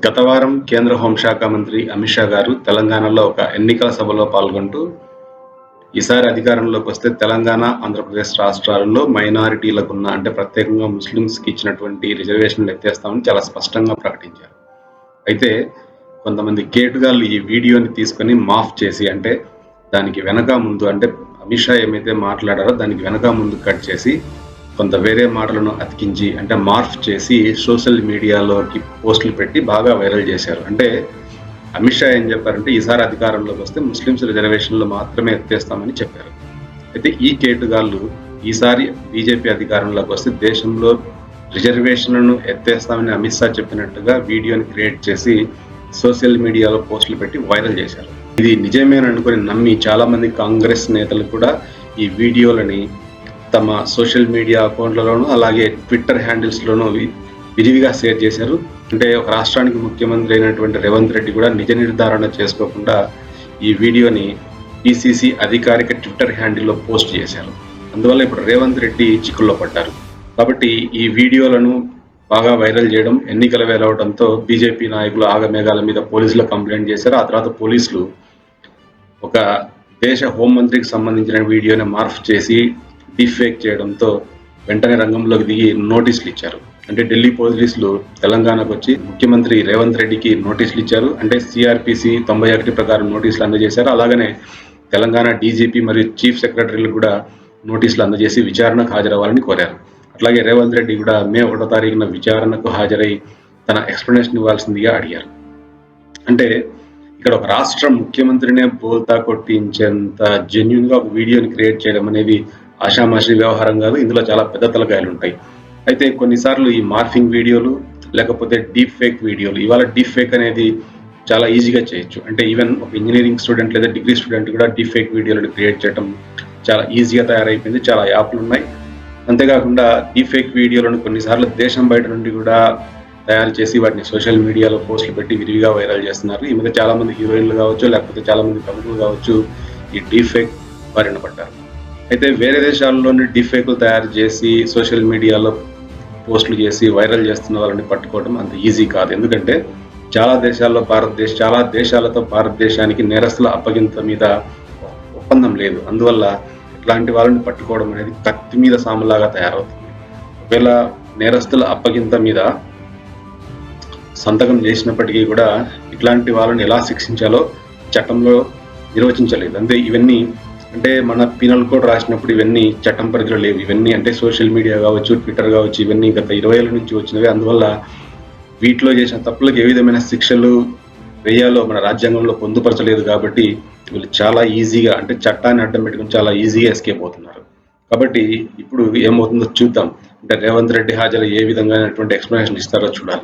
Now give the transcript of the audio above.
గత వారం కేంద్ర హోంశాఖ మంత్రి అమిత్ షా గారు తెలంగాణలో ఒక ఎన్నికల సభలో పాల్గొంటూ ఈసారి అధికారంలోకి వస్తే తెలంగాణ, ఆంధ్రప్రదేశ్ రాష్ట్రాలలో మైనారిటీలకున్న అంటే ప్రత్యేకంగా ముస్లింస్కి ఇచ్చినటువంటి రిజర్వేషన్లు ఎత్తేస్తామని చాలా స్పష్టంగా ప్రకటించారు. అయితే కొంతమంది కేటుగాళ్ళు ఈ వీడియోని తీసుకొని మాఫ్ చేసి అంటే దానికి వెనక ముందు అంటే అమిత్ షా ఏమైతే మాట్లాడారో దానికి వెనక ముందు కట్ చేసి కొంత వేరే మాటలను అతికించి అంటే మార్ఫ్ చేసి సోషల్ మీడియాలోకి పోస్టులు పెట్టి బాగా వైరల్ చేశారు. అంటే అమిత్ షా ఏం చెప్పారంటే ఈసారి అధికారంలోకి వస్తే ముస్లింస్ రిజర్వేషన్లు మాత్రమే ఎత్తేస్తామని చెప్పారు. అయితే ఈ కేటుగాళ్ళు ఈసారి బీజేపీ అధికారంలోకి వస్తే దేశంలో రిజర్వేషన్లను ఎత్తేస్తామని అమిత్ షా చెప్పినట్టుగా వీడియోని క్రియేట్ చేసి సోషల్ మీడియాలో పోస్టులు పెట్టి వైరల్ చేశారు. ఇది నిజమేననుకొని నమ్మి చాలా మంది కాంగ్రెస్ నేతలు కూడా ఈ వీడియోలని తమ సోషల్ మీడియా అకౌంట్లలోనూ అలాగే ట్విట్టర్ హ్యాండిల్స్లోనూ విరివిగా షేర్ చేశారు. అంటే ఒక రాష్ట్రానికి ముఖ్యమంత్రి అయినటువంటి రేవంత్ రెడ్డి కూడా నిజ నిర్ధారణ చేసుకోకుండా ఈ వీడియోని పిసిసి అధికారిక ట్విట్టర్ హ్యాండిల్లో పోస్ట్ చేశారు. అందువల్ల ఇప్పుడు రేవంత్ రెడ్డి చిక్కుల్లో పడ్డారు. కాబట్టి ఈ వీడియోలను బాగా వైరల్ చేయడం, ఎన్నికల వేలవడంతో బీజేపీ నాయకులు ఆగమేఘాల మీద పోలీసులకు కంప్లైంట్ చేశారు. ఆ తర్వాత పోలీసులు ఒక దేశ హోంమంత్రికి సంబంధించిన వీడియోని మార్ఫ్ చేసి డీఫేక్ చేయడంతో వెంటనే రంగంలోకి దిగి నోటీసులు ఇచ్చారు. అంటే ఢిల్లీ పోలీసులు తెలంగాణకు వచ్చి ముఖ్యమంత్రి రేవంత్ రెడ్డికి నోటీసులు ఇచ్చారు. అంటే సిఆర్పిసి 91 ప్రకారం నోటీసులు అందజేశారు. అలాగనే తెలంగాణ డీజీపీ మరియు చీఫ్ సెక్రటరీలు కూడా నోటీసులు అందజేసి విచారణకు హాజరవ్వాలని కోరారు. అట్లాగే రేవంత్ రెడ్డి కూడా మే 1వ తారీఖున విచారణకు హాజరై తన ఎక్స్ప్లెనేషన్ ఇవ్వాల్సిందిగా అడిగారు. అంటే ఇక్కడ ఒక రాష్ట్ర ముఖ్యమంత్రినే బోల్తా కొట్టించేంత జెన్యున్గా ఒక వీడియోని క్రియేట్ చేయడం అనేది ఆషామాషి వ్యవహారం కాదు. ఇందులో చాలా పెద్ద తలకాయలు ఉంటాయి. అయితే కొన్నిసార్లు ఈ మార్ఫింగ్ వీడియోలు లేకపోతే డీప్ ఫేక్ వీడియోలు, ఇవాళ డీప్ ఫేక్ అనేది చాలా ఈజీగా చేయొచ్చు. అంటే ఈవెన్ ఒక ఇంజనీరింగ్ స్టూడెంట్ లేదా డిగ్రీ స్టూడెంట్ కూడా డీప్ ఫేక్ వీడియోలను క్రియేట్ చేయడం చాలా ఈజీగా తయారైపోయింది. చాలా యాప్లు ఉన్నాయి. అంతేకాకుండా డీప్ ఫేక్ వీడియోలను కొన్నిసార్లు దేశం బయట నుండి కూడా తయారు చేసి వాటిని సోషల్ మీడియాలో పోస్టులు పెట్టి విరివిగా వైరల్ చేస్తున్నారు. ఈ మీద చాలా మంది హీరోయిన్లు కావచ్చు లేకపోతే చాలా మంది ప్రముఖులు కావచ్చు ఈ డీప్ ఫేక్ బారిన పడ్డారు. అయితే వేరే దేశాల్లోని డీప్ ఫేక్లు తయారు చేసి సోషల్ మీడియాలో పోస్టులు చేసి వైరల్ చేస్తున్న వాళ్ళని పట్టుకోవడం అంత ఈజీ కాదు. ఎందుకంటే చాలా దేశాలతో భారతదేశానికి నేరస్తుల అప్పగింత మీద ఒప్పందం లేదు. అందువల్ల ఇట్లాంటి వాళ్ళని పట్టుకోవడం అనేది కత్తి మీద సాములాగా తయారవుతుంది. ఒకవేళ నేరస్తుల అప్పగింత మీద సంతకం చేసినప్పటికీ కూడా ఇట్లాంటి వాళ్ళని ఎలా శిక్షించాలో చట్టంలో నిర్వచించలేదు. అంటే ఇవన్నీ అంటే మన పీనల్ కోడ్ రాసినప్పుడు ఇవన్నీ చట్టం పరిధిలో లేవు. ఇవన్నీ అంటే సోషల్ మీడియా కావచ్చు, ట్విట్టర్ కావచ్చు, ఇవన్నీ గత 20 ఏళ్ళ నుంచి వచ్చినవి. అందువల్ల వీటిలో చేసిన తప్పులకు ఏ విధమైన శిక్షలు వేయాలో మన రాజ్యాంగంలో పొందుపరచలేదు. కాబట్టి వీళ్ళు చాలా ఈజీగా అంటే చట్టాన్ని అడ్డం పెట్టుకుని చాలా ఈజీగా ఎస్కేప్ అవుతున్నారు. కాబట్టి ఇప్పుడు ఏమవుతుందో చూద్దాం. అంటే రేవంత్ రెడ్డి హాజరు ఏ విధంగా ఎక్స్ప్లెనేషన్ ఇస్తారో చూడాలి.